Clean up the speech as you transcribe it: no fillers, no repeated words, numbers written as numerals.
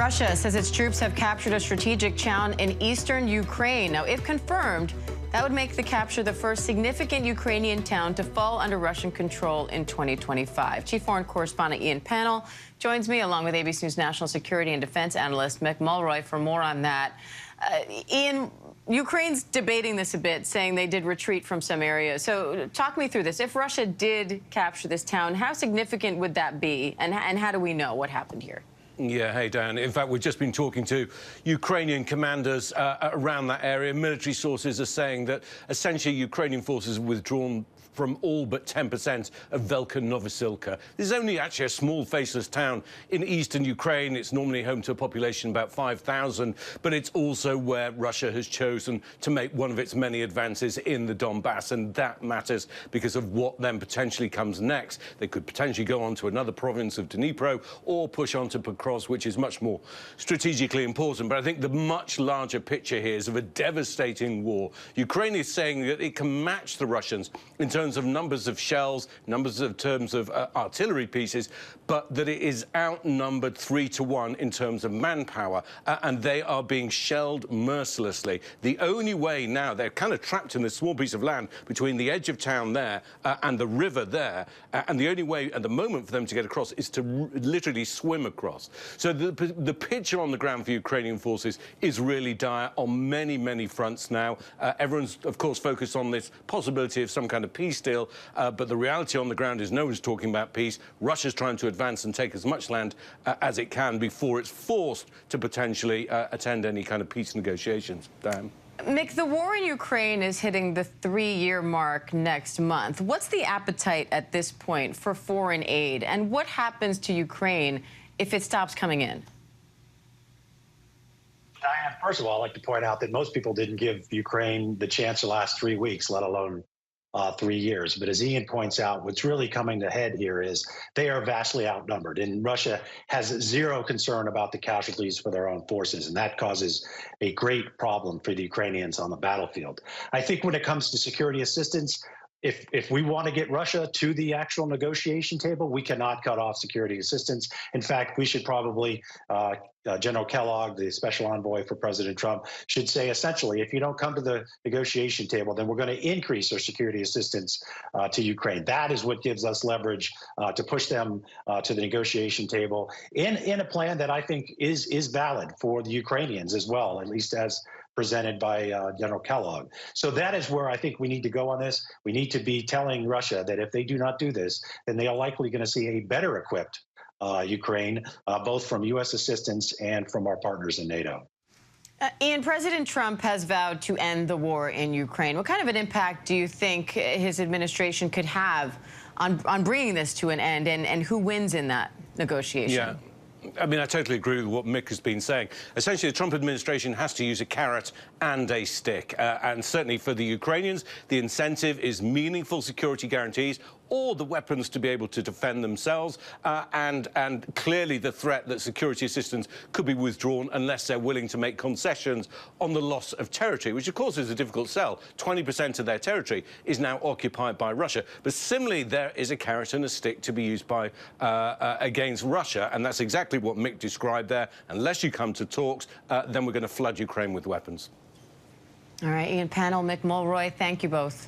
Russia says its troops have captured a strategic town in eastern Ukraine. Now, if confirmed, that would make the capture the first significant Ukrainian town to fall under Russian control in 2025. Chief Foreign Correspondent Ian Pannell joins me, along with ABC News national security and defense analyst Mick Mulroy, for more on that. Ian, Ukraine's debating this a bit, saying they did retreat from some areas. So talk me through this. If Russia did capture this town, how significant would that be? And how do we know what happened here? Yeah, hey, Dan. In fact, we've just been talking to Ukrainian commanders around that area. Military sources are saying that essentially Ukrainian forces have withdrawn from all but 10% of Velka Novosilka. This is only actually a small, faceless town in eastern Ukraine. It's normally home to a population of about 5,000, but it's also where Russia has chosen to make one of its many advances in the Donbass, and that matters because of what then potentially comes next. They could potentially go on to another province of Dnipro or push on to Pokrovsk, which is much more strategically important. But I think the much larger picture here is of a devastating war. Ukraine is saying that it can match the Russians in terms of numbers of shells, terms of artillery pieces, but that it is outnumbered 3-to-1 in terms of manpower, and they are being shelled mercilessly. The only way now, they're kind of trapped in this small piece of land between the edge of town there and the river there, and the only way at the moment for them to get across is to literally swim across. So the picture on the ground for Ukrainian forces is really dire on many, many fronts now. Everyone's, of course, focused on this possibility of some kind of peace deal, but the reality on the ground is no one's talking about peace. Russia's trying to advance and take as much land as it can before it's forced to potentially attend any kind of peace negotiations. Dan? Mick, the war in Ukraine is hitting the 3-year mark next month. What's the appetite at this point for foreign aid, and what happens to Ukraine if it stops coming in? Diane, first of all, I'd like to point out that most people didn't give Ukraine the chance to last 3 weeks, let alone 3 years. But as Ian points out, what's really coming to head here is they are vastly outnumbered, and Russia has zero concern about the casualties for their own forces, and that causes a great problem for the Ukrainians on the battlefield. I think when it comes to security assistance, if we want to get Russia to the actual negotiation table, we cannot cut off security assistance. In fact, we should probably, General Kellogg, the special envoy for President Trump, should say essentially, if you don't come to the negotiation table, then we're going to increase our security assistance to Ukraine. That is what gives us leverage to push them to the negotiation table in a plan that I think is valid for the Ukrainians as well, at least as presented by General Kellogg. So that is where I think we need to go on this. We need to be telling Russia that if they do not do this, then they are likely going to see a better equipped Ukraine, both from U.S. assistance and from our partners in NATO. Ian, President Trump has vowed to end the war in Ukraine. What kind of an impact do you think his administration could have on bringing this to an end, and who wins in that negotiation? Yeah. I mean, I totally agree with what Mick has been saying. Essentially, the Trump administration has to use a carrot and a stick. And certainly for the Ukrainians, the incentive is meaningful security guarantees or the weapons to be able to defend themselves, and clearly the threat that security assistance could be withdrawn unless they're willing to make concessions on the loss of territory, which of course is a difficult sell. 20% of their territory is now occupied by Russia. But similarly, there is a carrot and a stick to be used by against Russia, and that's exactly what Mick described there. Unless you come to talks, then we're going to flood Ukraine with weapons. All right, Ian Pannell, Mick Mulroy, thank you both.